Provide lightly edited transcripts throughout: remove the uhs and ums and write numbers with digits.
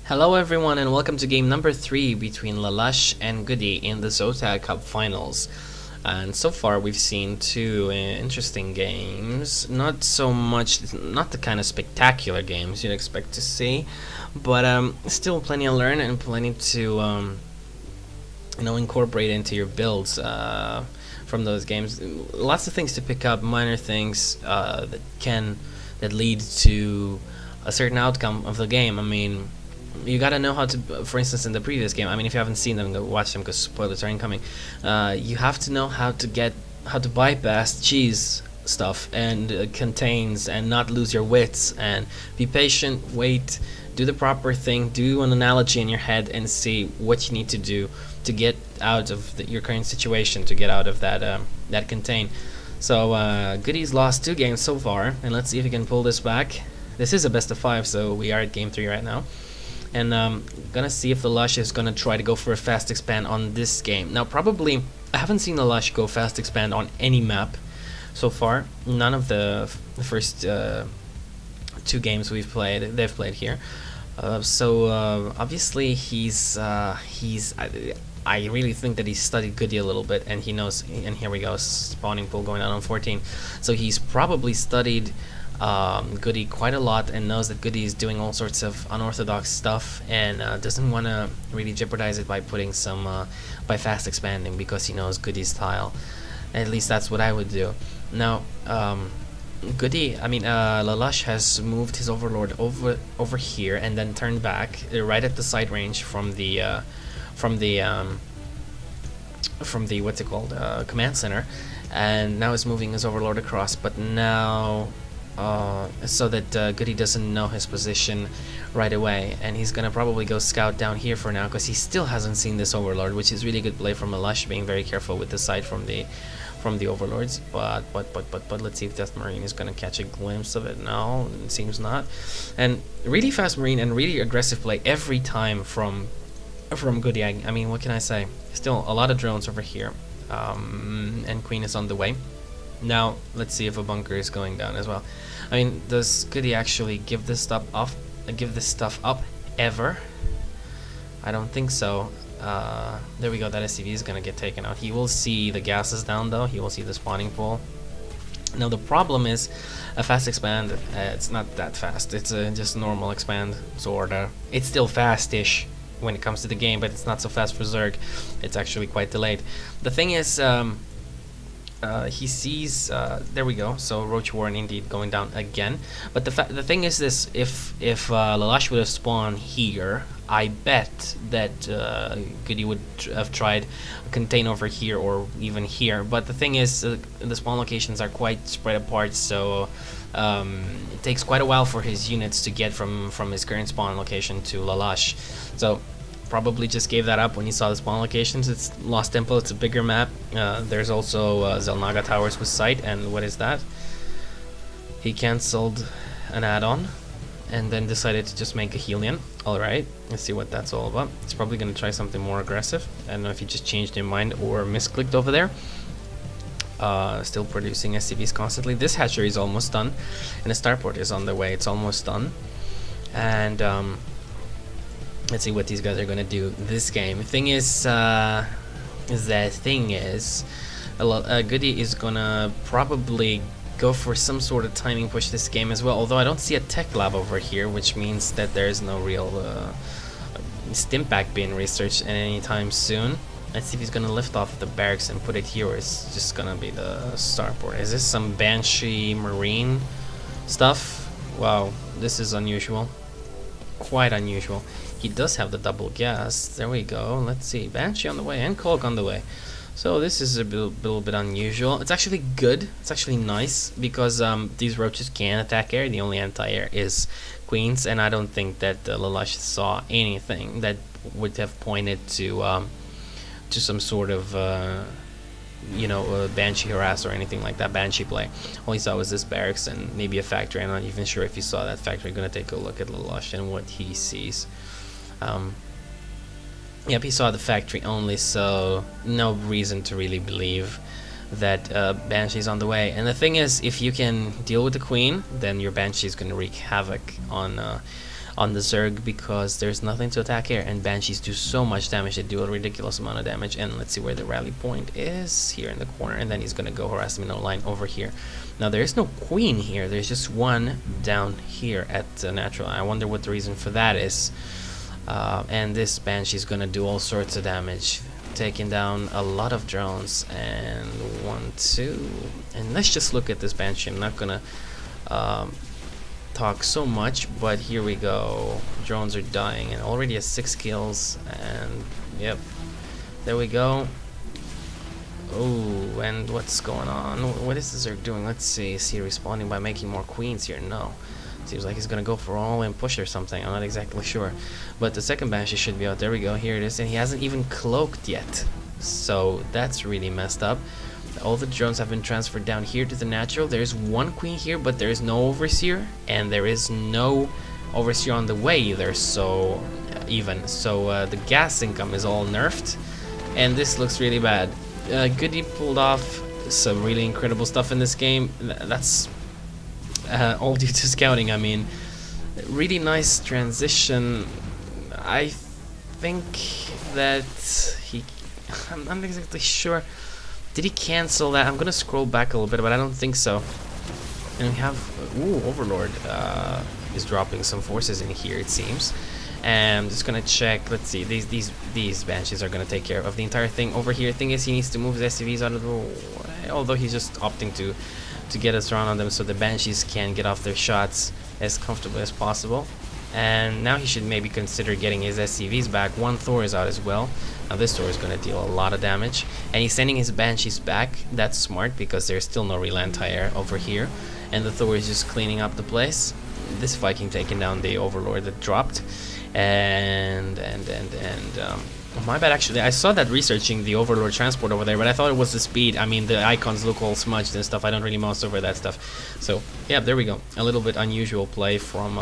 Hello everyone and welcome to game number 3 between Lalush and Goody in the ZOTAC Cup Finals. And so far we've seen two interesting games, not the kind of spectacular games you'd expect to see, but still plenty to learn and plenty to incorporate into your builds from those games. Lots of things to pick up, minor things that lead to a certain outcome of the game. I mean, you gotta know how to, for instance, in the previous game, I mean, if you haven't seen them, go watch them because spoilers are incoming. You have to know how to bypass cheese stuff and contains and not lose your wits and be patient, wait, do the proper thing, do an analogy in your head and see what you need to do to get out of your current situation, to get out of that contain. So Goody's lost 2 games so far, and let's see if he can pull this back. This is a best of 5, so we are at game 3 right now. And gonna see if the Lush is gonna try to go for a fast expand on this game. Now, probably I haven't seen the Lush go fast expand on any map so far. None of the first 2 games they've played here. So obviously I really think that he's studied Goody a little bit, and he knows. And here we go, spawning pool going down on 14. So he's probably studied Goody quite a lot and knows that Goody is doing all sorts of unorthodox stuff and doesn't want to really jeopardize it by putting by fast expanding, because he knows Goody's style. At least that's what I would do. Now Lalush has moved his overlord over here and then turned back right at the side range from the what's it called, command center, and now is moving his overlord across, but now so that Goody doesn't know his position right away, and he's gonna probably go scout down here for now because he still hasn't seen this overlord, which is really good play from Lalush, being very careful with the sight from the overlords. But let's see if Death Marine is gonna catch a glimpse of it. No, it seems not. And really fast Marine and really aggressive play every time from Goody. I mean, what can I say? Still a lot of drones over here, and Queen is on the way. Now let's see if a bunker is going down as well. I mean, does Goody actually give this stuff up ever? I don't think so. There we go. That SCV is gonna get taken out. He will see the gases down though. He will see the spawning pool. Now the problem is a fast expand. It's not that fast. It's just normal expand, sorta. It's still fast-ish when it comes to the game, but it's not so fast for Zerg. It's actually quite delayed. The thing is, he sees, there we go, so Roach Warren indeed going down again. But the thing is this, if Lalush would have spawned here, I bet that Goody would have tried a contain over here or even here. But the thing is, the spawn locations are quite spread apart, so it takes quite a while for his units to get from his current spawn location to Lalush. So probably just gave that up when he saw the spawn locations. It's Lost Temple, it's a bigger map. There's also Zelnaga Towers with sight, and what is that? He cancelled an add-on and then decided to just make a Helion. Alright, let's see what that's all about. He's probably going to try something more aggressive. I don't know if he just changed his mind or misclicked over there. Still producing SCVs constantly. This hatchery is almost done, and the starport is on the way. It's almost done. And let's see what these guys are gonna do this game. The thing is, Goody is gonna probably go for some sort of timing push this game as well. Although I don't see a tech lab over here, which means that there is no real Stimpack being researched anytime soon. Let's see if he's gonna lift off the barracks and put it here, or it's just gonna be the starport. Is this some Banshee Marine stuff? Wow, this is unusual. Quite unusual. He does have the double gas. There we go. Let's see. Banshee on the way and Colk on the way. So this is a little bit unusual. It's actually good. It's actually nice because these roaches can attack air. The only anti-air is Queens, and I don't think that Lalush saw anything that would have pointed to some sort of Banshee harass or anything like that, Banshee play. All he saw was this barracks and maybe a factory. I'm not even sure if he saw that factory. Gonna take a look at Lalush and what he sees. Yep, he saw the factory only, so no reason to really believe that Banshee's on the way. And the thing is, if you can deal with the Queen, then your Banshee's gonna wreak havoc on on the Zerg because there's nothing to attack here, and Banshees do so much damage. They do a ridiculous amount of damage. And let's see where the rally point is, here in the corner, and then he's gonna go harass the middle line over here. Now there is no queen here, there's just one down here at natural. I wonder what the reason for that is. And this Banshee's gonna do all sorts of damage, taking down a lot of drones. And 1, 2, and let's just look at this Banshee. I'm not gonna talk so much, but here we go. Drones are dying, and already has 6 kills. And yep, there we go. Oh, and what's going on? What is this Zerg doing? Let's see. Is he responding by making more queens here? No. Seems like he's gonna go for all-in push or something. I'm not exactly sure. But the second Banshee should be out. There we go. Here it is. And he hasn't even cloaked yet. So that's really messed up. All the drones have been transferred down here to the natural. There's one queen here, but there is no overseer. And there is no overseer on the way either. So, the gas income is all nerfed. And this looks really bad. Goody pulled off some really incredible stuff in this game. That's all due to scouting. I mean, really nice transition. I think that I'm not exactly sure. Did he cancel that? I'm gonna scroll back a little bit, but I don't think so. And we have Overlord is dropping some forces in here, it seems. And I'm just gonna check. Let's see. These Banshees are gonna take care of the entire thing over here. Thing is, he needs to move his SCVs out of the way. Although he's just opting to get us around on them, so the Banshees can get off their shots as comfortably as possible. And now he should maybe consider getting his SCVs back. One Thor is out as well. Now this Thor is gonna deal a lot of damage, and he's sending his Banshees back. That's smart because there's still no real anti-air over here, and the Thor is just cleaning up the place. This Viking taking down the Overlord that dropped. And my bad, actually. I saw that researching the Overlord transport over there, but I thought it was the speed. I mean, the icons look all smudged and stuff. I don't really mouse over that stuff. So yeah, there we go. A little bit unusual play from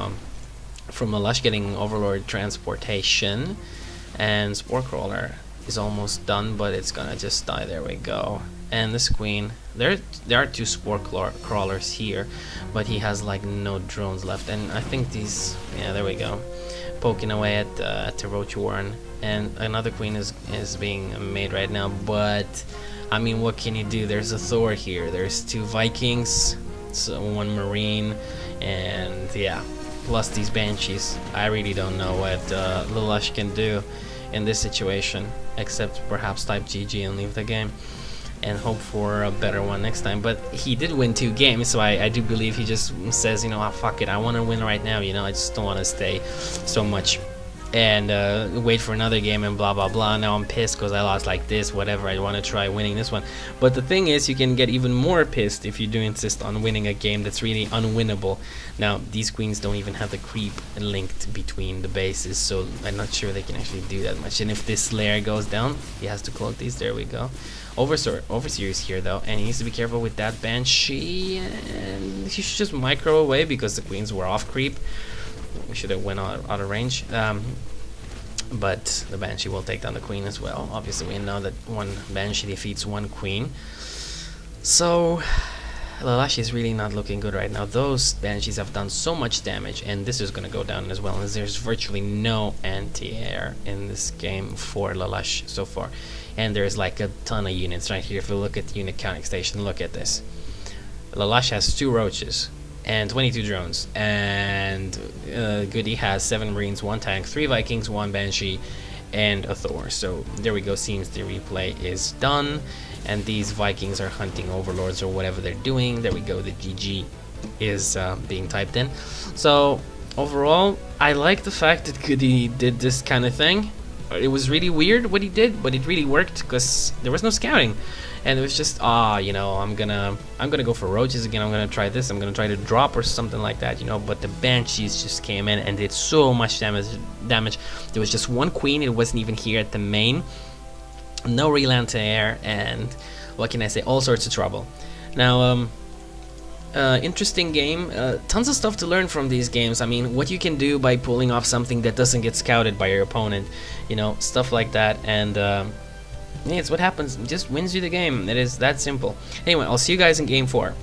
Lalush getting Overlord transportation. And Spore Crawler is almost done, but it's gonna just die. There we go. And this queen, there are 2 Spore Crawlers here, but he has like no drones left. And I think these, yeah, there we go, poking away at the Roach Warren. And another queen is being made right now, but I mean, what can you do? There's a Thor here, there's 2 Vikings, so 1 Marine, and yeah, plus these Banshees. I really don't know what Lalush can do in this situation, except perhaps type GG and leave the game and hope for a better one next time. But he did win 2 games, so I do believe he just says, you know, oh, fuck it, I want to win right now, you know, I just don't want to stay so much and wait for another game and blah blah blah. Now I'm pissed because I lost like this, whatever, I want to try winning this one. But the thing is, you can get even more pissed if you do insist on winning a game that's really unwinnable. Now these queens don't even have the creep linked between the bases, so I'm not sure they can actually do that much. And if this layer goes down, he has to cloak these. There we go. Overseer is here though, and he needs to be careful with that Banshee, and he should just micro away because the queens were off creep. We should have went out of range, but the Banshee will take down the queen as well. Obviously we know that 1 Banshee defeats 1 queen, so Lalush is really not looking good right now. Those Banshees have done so much damage, and this is going to go down as well, as there's virtually no anti-air in this game for Lalush so far. And there's like a ton of units right here. If you look at the unit counting station, look at this. Lalush has 2 Roaches and 22 drones, and Goody has 7 Marines, 1 tank, 3 Vikings, 1 Banshee, and a Thor. So there we go. Seems the replay is done, and these Vikings are hunting Overlords or whatever they're doing. There we go. The GG is being typed in. So overall, I like the fact that Goody did this kind of thing. It was really weird what he did, but it really worked because there was no scouting, and it was just you know, I'm gonna go for Roaches again. I'm gonna try this. I'm gonna try to drop or something like that, you know. But the Banshees just came in and did so much damage. There was just 1 queen. It wasn't even here at the main. No real anti-air, and what can I say? All sorts of trouble. Now interesting game. Tons of stuff to learn from these games. I mean, what you can do by pulling off something that doesn't get scouted by your opponent, you know, stuff like that. And yeah, it's what happens. It just wins you the game. It is that simple. Anyway, I'll see you guys in game 4.